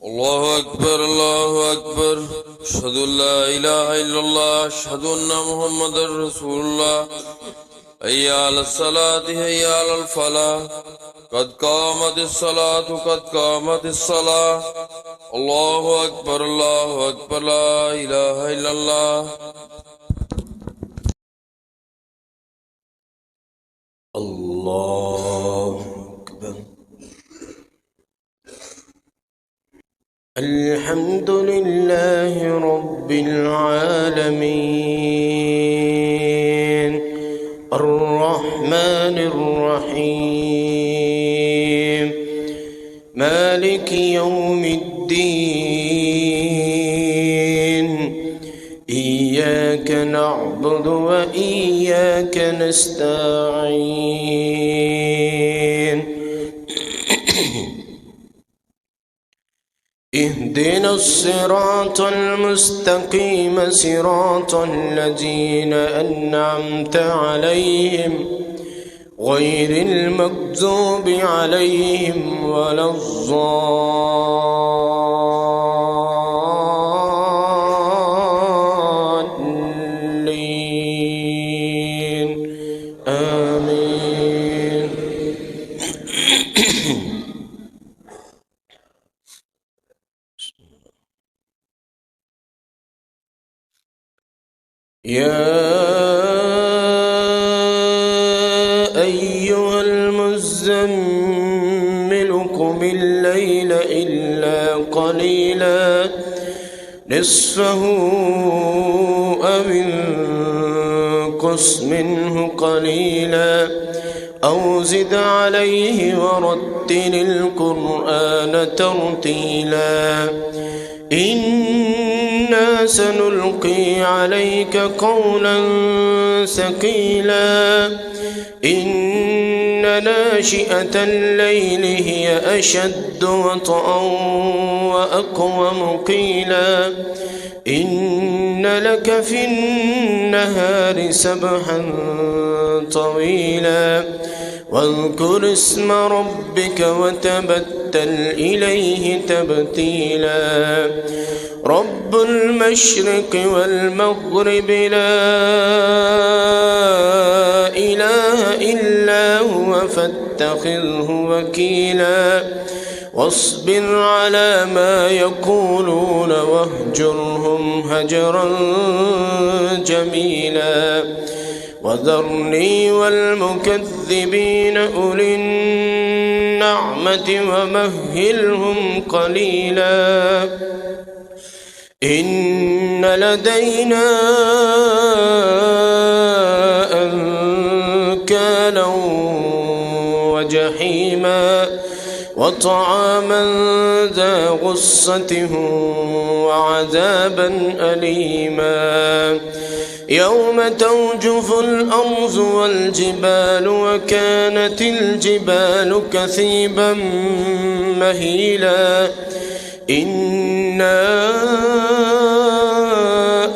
الله أكبر الله أكبر. أشهد أن لا إله إلا الله. أشهد أن محمدا رسول الله. حي على الصلاة حي على الفلاح. قد قامت الصلاة قد قامت الصلاة. الله أكبر الله أكبر. لا إله إلا الله. الله أكبر. الحمد لله رب العالمين الرحمن الرحيم مالك يوم الدين إياك نعبد وإياك نستعين اهدنا الصراط المستقيم صراط الذين أنعمت عليهم غير المغضوب عليهم ولا الضالين آمين. يا أيها المزمل قم الليل إلا قليلا نصفه أو انقص منه قليلا أو زد عليه ورتل القرآن ترتيلا. إنا سنلقي عليك قولا ثقيلا. إن ناشئة الليل هي أشد وطئا وأقوم قيلا. إن لك في النهار سبحا طويلا. واذكر اسم ربك وتبتل إليه تبتيلا. رب المشرق والمغرب لا إله إلا هو فاتخذه وكيلا. واصبر على ما يقولون واهجرهم هجرا جميلا. وذرني والمكذبين أولي النعمة ومهلهم قليلا. إن لدينا أنكالا وجحيما وطعاما ذا غصة وعذابا أليما. يوم توجف الأرض والجبال وكانت الجبال كثيبا مهيلا. إنا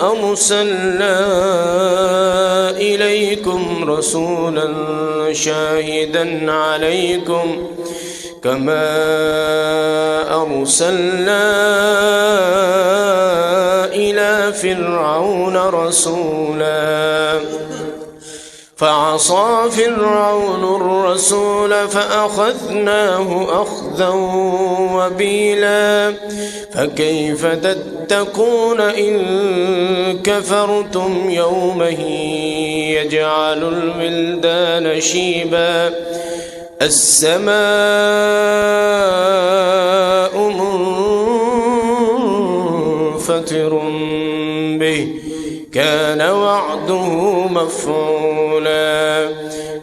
أرسلنا إليكم رسولا شاهدا عليكم كما أرسلنا إلى فرعون رسولا. فعصى فرعون الرسول فأخذناه أخذا وبيلا. فكيف تتقون إن كفرتم يوما يجعل الولدان شيبا. السماء منفطر به كان وعده مفعولا.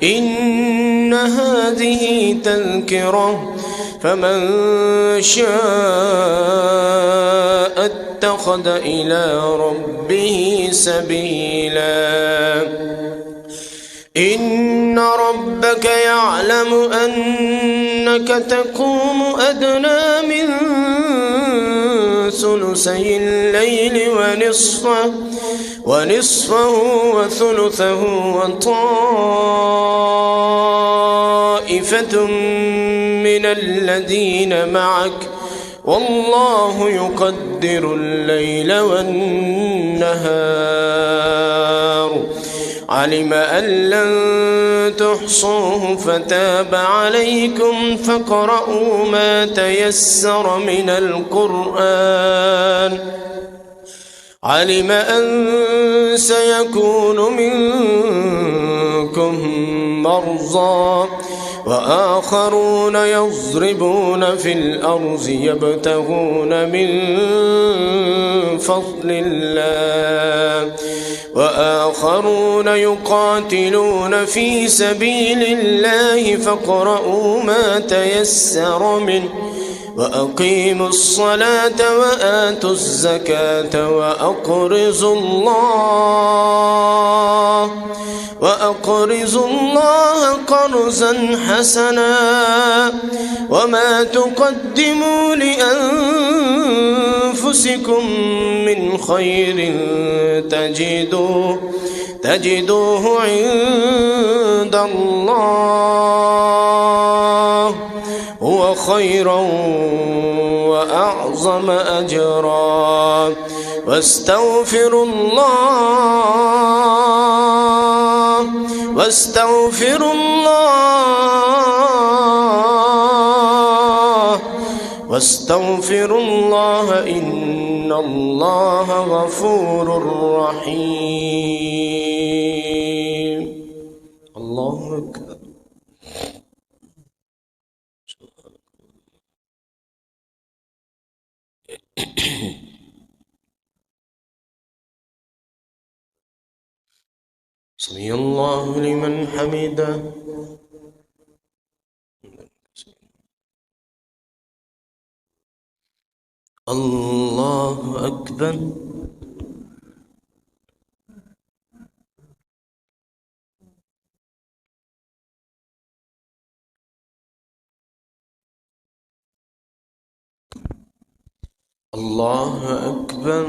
إن هذه تذكرة فمن شاء اتخذ إلى ربه سبيلا. إن ربك يعلم أنك تقوم أدنى من ثلثي الليل ونصفه وثلثه وطائفة من الذين معك والله يقدر الليل والنهار علم أن لن تحصوه فتاب عليكم فاقرؤوا ما تيسر من القرآن علم أن سيكون منكم مرضى وآخرون يضربون في الأرض يبتغون من فضل الله وآخرون يقاتلون في سبيل الله فاقرؤوا ما تيسر منه وأقيموا الصلاة وآتوا الزكاة وأقرضوا الله قرضا حسنا وما تقدموا لأنفسكم من خير تجدوه عند الله هو خيرا وأعظم أجرا واستغفروا الله إن الله غفور رحيم. الله أكبر. سمع الله لمن حمده. الله أكبر. الله أكبر.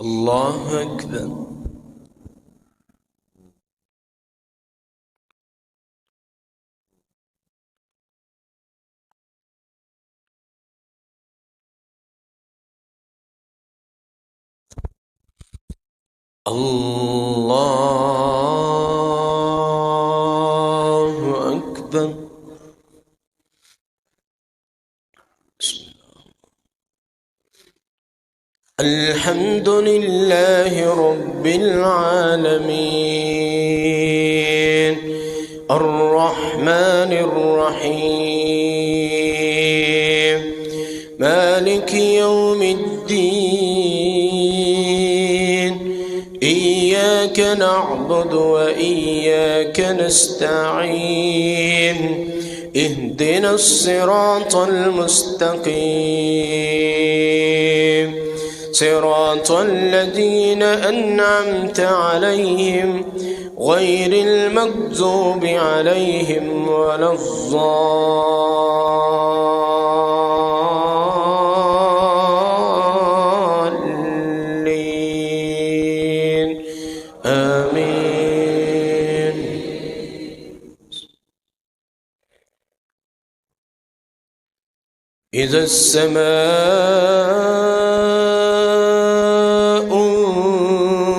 الله أكبر. الله أكبر. الحمد لله رب العالمين الرحمن الرحيم مالك يوم الدين إياك نعبد وإياك نستعين اهدنا الصراط المستقيم صراط الذين أنعمت عليهم غير المغضوب عليهم ولا الضالين آمين. إذا السماء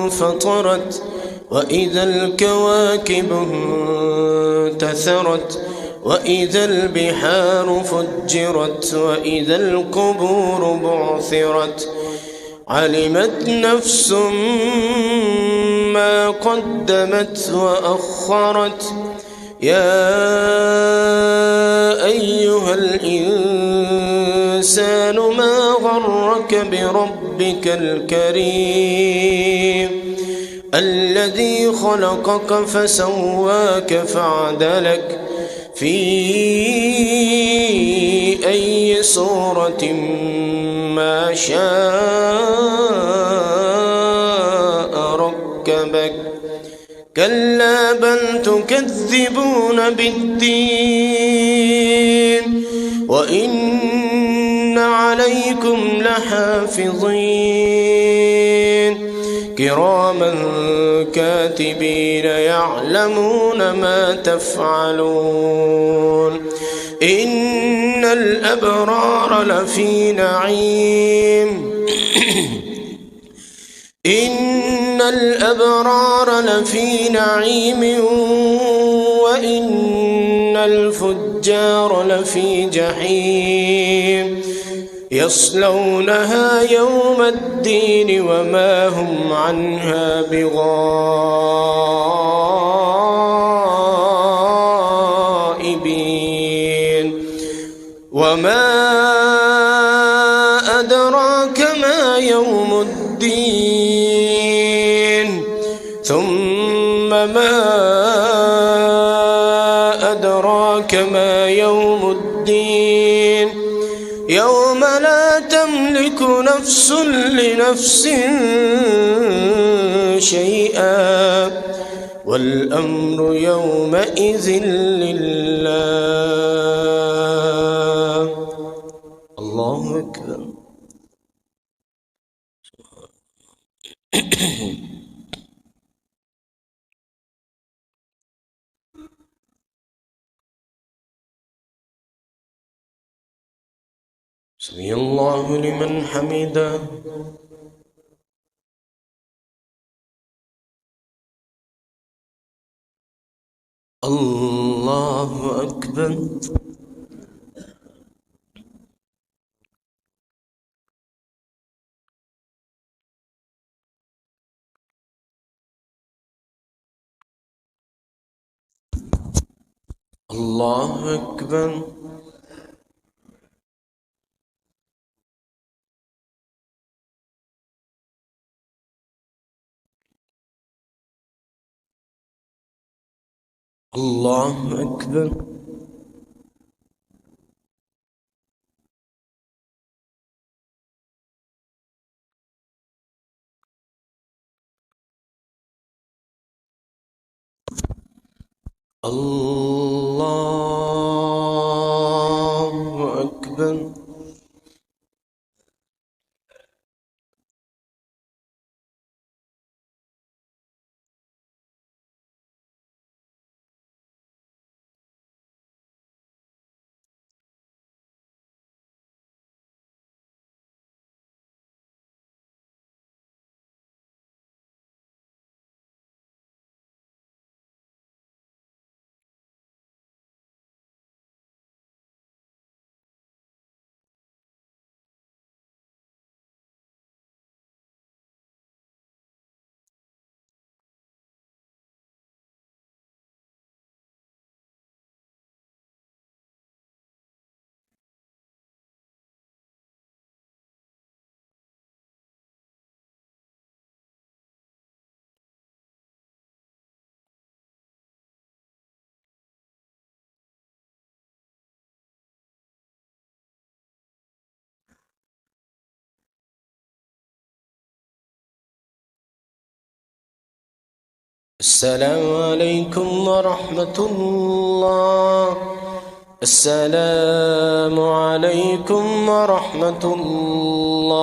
فطرت وإذا الكواكب انتثرت وإذا البحار فجرت وإذا القبور بعثرت علمت نفس ما قدمت وأخرت يا أيها الإنسان ما غرك بربك الكريم الذي خلقك فسواك فعدلك في أي صورة ما شاء ركبك كلا بل تكذبون بالدين وإن عليكم لحافظين كراما كاتبين يعلمون ما تفعلون إن الأبرار لفي نعيم إن الأبرار لفي نعيم وإن الفجار لفي جحيم يصلونها يوم الدين وما هم عنها بغائبين وما أدراك ما يوم الدين ثم ما أدراك ما يوم الدين يوم لا تملك نفس لنفس شيئا والأمر يومئذ لله. الله أكبر. سمع الله لمن حمده. الله أكبر. الله أكبر. الله أكبر. الله أكبر. السلام عليكم ورحمة الله. السلام عليكم ورحمة الله.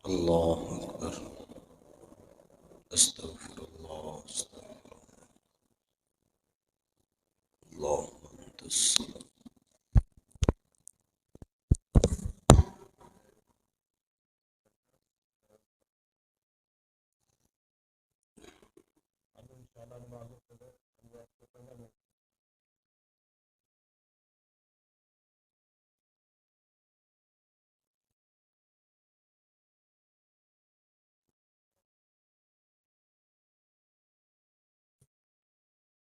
الله أكبر. أستغفر الله. أستغفر الله. اللهم أنت السلام.